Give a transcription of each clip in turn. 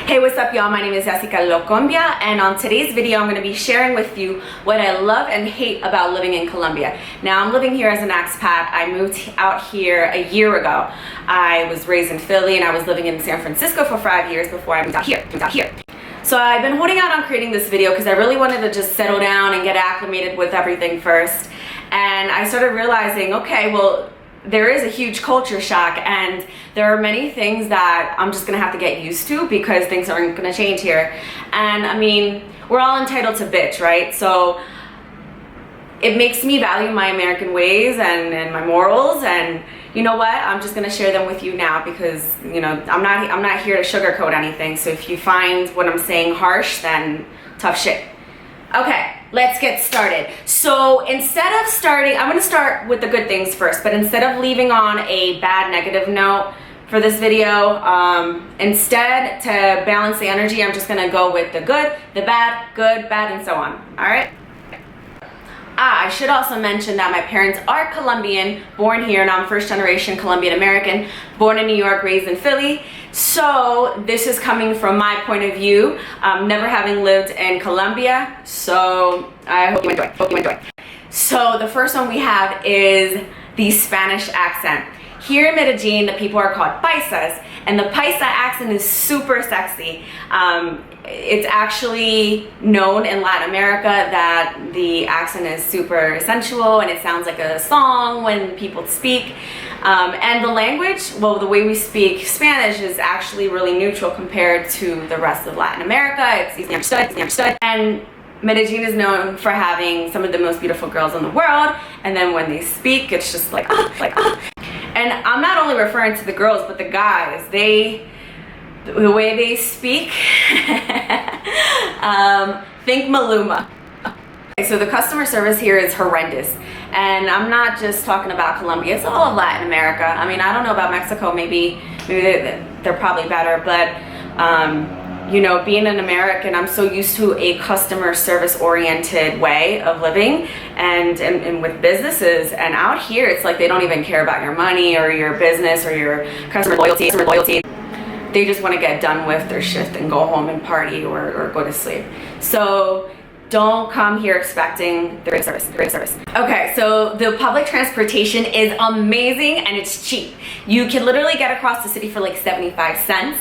Hey, what's up y'all? My name is Yessika.Locombia, and on today's video I'm going to be sharing with you what I love and hate about living in Colombia. Now, I'm living here as an expat. I moved out here a year ago. I was raised in Philly and I was living in San Francisco for 5 years before I moved out here. So I've been holding out on creating this video because I really wanted to just settle down and get acclimated with everything first. And I started realizing, okay, well, there is a huge culture shock, and there are many things that I'm just gonna have to get used to because things aren't gonna change here. And I mean, we're all entitled to bitch, right? So it makes me value my American ways and my morals, and you know what? I'm just gonna share them with you now because, you know, I'm not here to sugarcoat anything. So if you find what I'm saying harsh, then tough shit. Okay, let's get started. So instead of starting, I'm gonna start with the good things first, but instead of leaving on a bad negative note for this video, instead, to balance the energy, I'm just gonna go with the good, the bad, good, bad, and so on, all right? I should also mention that my parents are Colombian, born here, and I'm first generation Colombian American, born in New York, raised in Philly. So this is coming from my point of view, never having lived in Colombia. So I hope you enjoy. So the first one we have is the Spanish accent. Here in Medellin, the people are called paisas, and the paisa accent is super sexy. It's actually known in Latin America that the accent is super sensual and it sounds like a song when people speak. And the language, well, the way we speak Spanish is actually really neutral compared to the rest of Latin America. It's easily understood. And Medellin is known for having some of the most beautiful girls in the world. And then when they speak, it's just like, And I'm not only referring to the girls, but the guys. The way they speak, think Maluma. So the customer service here is horrendous. And I'm not just talking about Colombia, it's all of Latin America. I mean, I don't know about Mexico, maybe they're probably better, but you know, being an American, I'm so used to a customer service oriented way of living and with businesses, and out here it's like they don't even care about your money or your business or your customer loyalty. They just want to get done with their shift and go home and party or go to sleep. So don't come here expecting the great service. Okay, so the public transportation is amazing and it's cheap. You can literally get across the city for like 75 cents.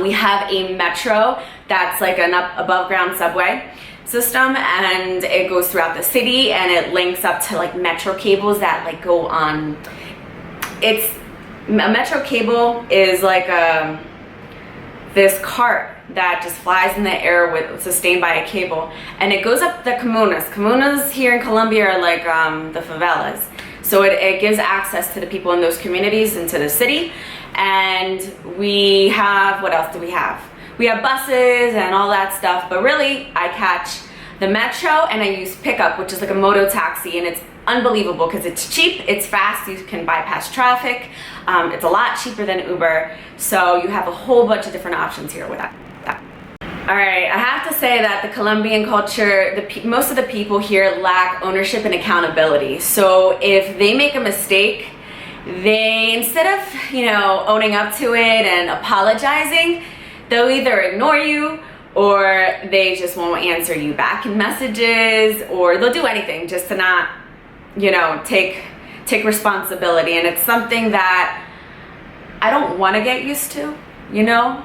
We have a metro that's like an above ground subway system, and it goes throughout the city, and it links up to like metro cables that like go on. A metro cable is like this cart that just flies in the air sustained by a cable, and it goes up the comunas. Comunas here in Colombia are like the favelas. So it gives access to the people in those communities and to the city. And we have, what else do we have? We have buses and all that stuff, but really I catch the metro and I use pickup, which is like a moto taxi, and it's unbelievable because it's cheap, it's fast, you can bypass traffic, it's a lot cheaper than Uber, so you have a whole bunch of different options here with that. All right, I have to say that the Colombian culture, most of the people here lack ownership and accountability. So if they make a mistake, they, instead of, you know, owning up to it and apologizing, they'll either ignore you or they just won't answer you back in messages, or they'll do anything just to not, you know, take responsibility. And it's something that I don't want to get used to, you know.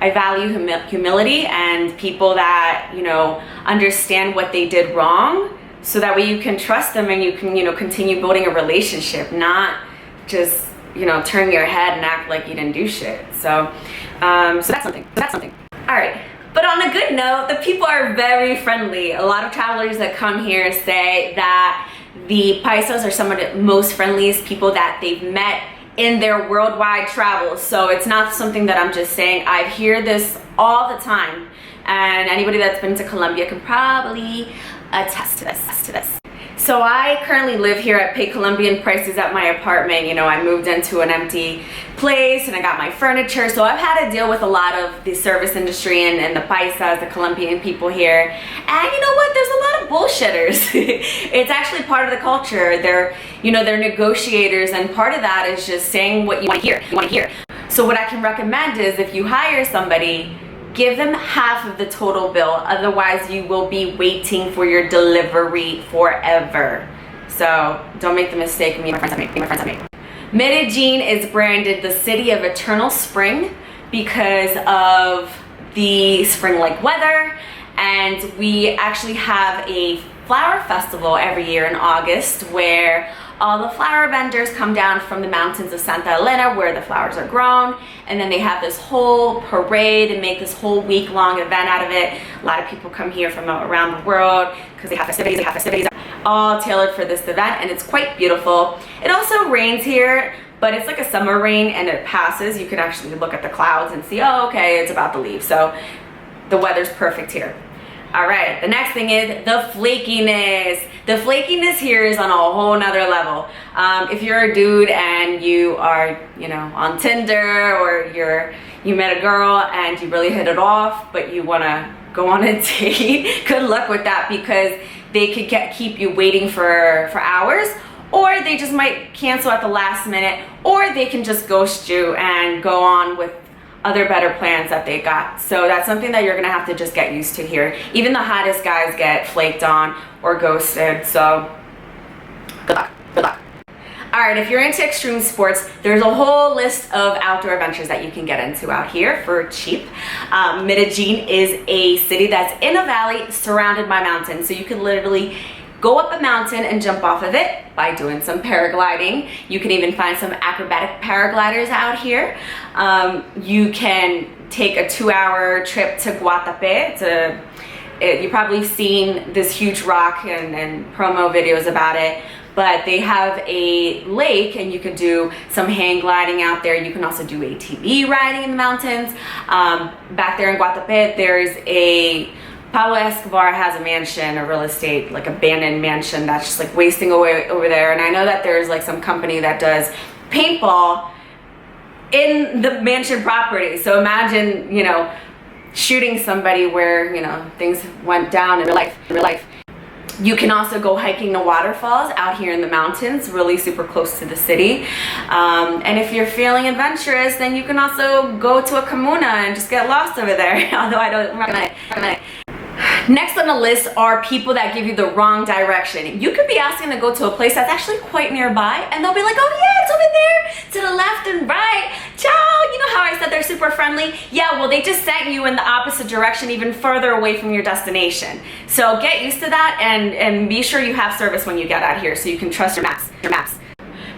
I value humility and people that, you know, understand what they did wrong, so that way you can trust them and you can, you know, continue building a relationship, not just, you know, turn your head and act like you didn't do shit. So that's something. All right. But on a good note, the people are very friendly. A lot of travelers that come here say that the paisas are some of the most friendliest people that they've met in their worldwide travels. So it's not something that I'm just saying. I hear this all the time, and anybody that's been to Colombia can probably attest to this. So I currently live here. I pay Colombian prices at my apartment. You know, I moved into an empty place and I got my furniture. So I've had to deal with a lot of the service industry and the paisas, the Colombian people here. And you know what? There's a lot of bullshitters. It's actually part of the culture. They're, you know, they're negotiators, and part of that is just saying what you want to hear. So what I can recommend is if you hire somebody, give them half of the total bill. Otherwise, you will be waiting for your delivery forever. So don't make the mistake me and my friends have made. Medellin is branded the city of eternal spring because of the spring-like weather, and we actually have a flower festival every year in August where all the flower vendors come down from the mountains of Santa Elena where the flowers are grown, and then they have this whole parade and make this whole week-long event out of it. A lot of people come here from around the world because they have festivities all tailored for this event, and it's quite beautiful. It also rains here, but it's like a summer rain and it passes. You can actually look at the clouds and see, oh, okay, it's about to leave. So the weather's perfect here. All right, the next thing is the flakiness. The flakiness here is on a whole nother level. If you're a dude and you are, you know, on Tinder, or you met a girl and you really hit it off, but you wanna go on a date, good luck with that, because they could keep you waiting for hours, or they just might cancel at the last minute, or they can just ghost you and go on with other better plans that they got. So that's something that you're gonna have to just get used to here. Even the hottest guys get flaked on or ghosted, so good luck, good luck. All right, if you're into extreme sports, there's a whole list of outdoor adventures that you can get into out here for cheap. Medellin is a city that's in a valley surrounded by mountains, so you can literally go up a mountain and jump off of it by doing some paragliding. You can even find some acrobatic paragliders out here. You can take a 2-hour trip to Guatapé. You've probably seen this huge rock and promo videos about it, but they have a lake and you can do some hang gliding out there. You can also do ATV riding in the mountains. Back there in Guatapé, there's Pablo Escobar has a mansion, a real estate, like abandoned mansion that's just like wasting away over there. And I know that there's like some company that does paintball in the mansion property. So imagine, you know, shooting somebody where, you know, things went down in real life. You can also go hiking the waterfalls out here in the mountains, really super close to the city. And if you're feeling adventurous, then you can also go to a comuna and just get lost over there. Although I don't recommend it. Next on the list are people that give you the wrong direction. You could be asking to go to a place that's actually quite nearby, and they'll be like, oh yeah, it's over there, to the left and right. Ciao, you know how I said they're super friendly? Yeah, well, they just sent you in the opposite direction, even further away from your destination. So get used to that, and be sure you have service when you get out here so you can trust your maps.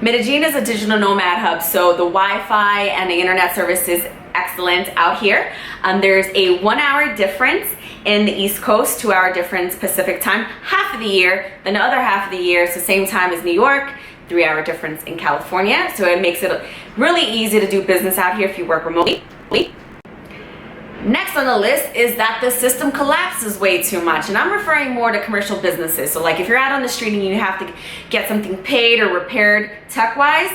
Medellin is a digital nomad hub, so the Wi-Fi and the internet service is excellent out here. There's a 1-hour difference in the East Coast, 2-hour difference Pacific time, half of the year. Then the other half of the year is the same time as New York, 3-hour difference in California. So it makes it really easy to do business out here if you work remotely. Next on the list is that the system collapses way too much, and I'm referring more to commercial businesses. So like if you're out on the street and you have to get something paid or repaired tech-wise,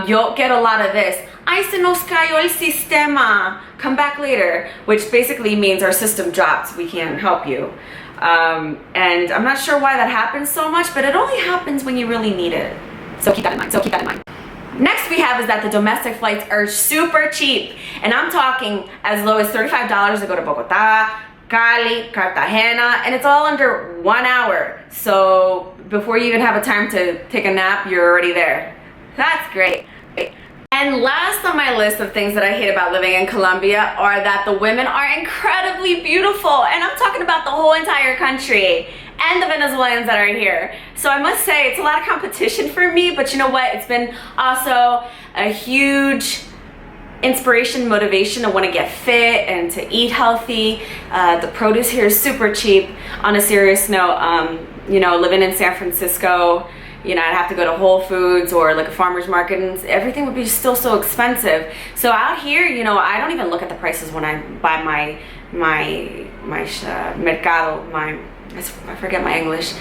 you'll get a lot of this. Ay, se nos cayó el sistema. Come back later, which basically means our system dropped. We can't help you. And I'm not sure why that happens so much, but it only happens when you really need it. So keep that in mind. Next we have is that the domestic flights are super cheap. And I'm talking as low as $35 to go to Bogota, Cali, Cartagena, and it's all under 1 hour. So before you even have a time to take a nap, you're already there. That's great. And last on my list of things that I hate about living in Colombia are that the women are incredibly beautiful, and I'm talking about the whole entire country and the Venezuelans that are here. So I must say it's a lot of competition for me, but you know what? It's been also a huge inspiration, motivation to want to get fit and to eat healthy. The produce here is super cheap. On a serious note, you know, living in San Francisco, you know, I'd have to go to Whole Foods or like a farmer's market, and everything would be still so expensive. So out here, you know, I don't even look at the prices when I buy my mercado, I forget my English,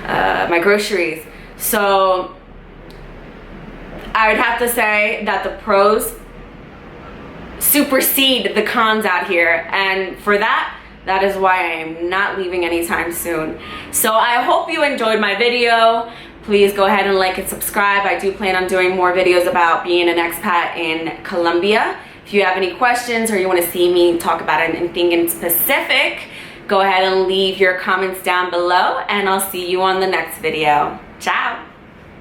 my groceries. So I would have to say that the pros supersede the cons out here, and for that is why I am not leaving anytime soon. So I hope you enjoyed my video. Please go ahead and like and subscribe. I do plan on doing more videos about being an expat in Colombia. If you have any questions or you want to see me talk about anything in specific, go ahead and leave your comments down below, and I'll see you on the next video. Ciao.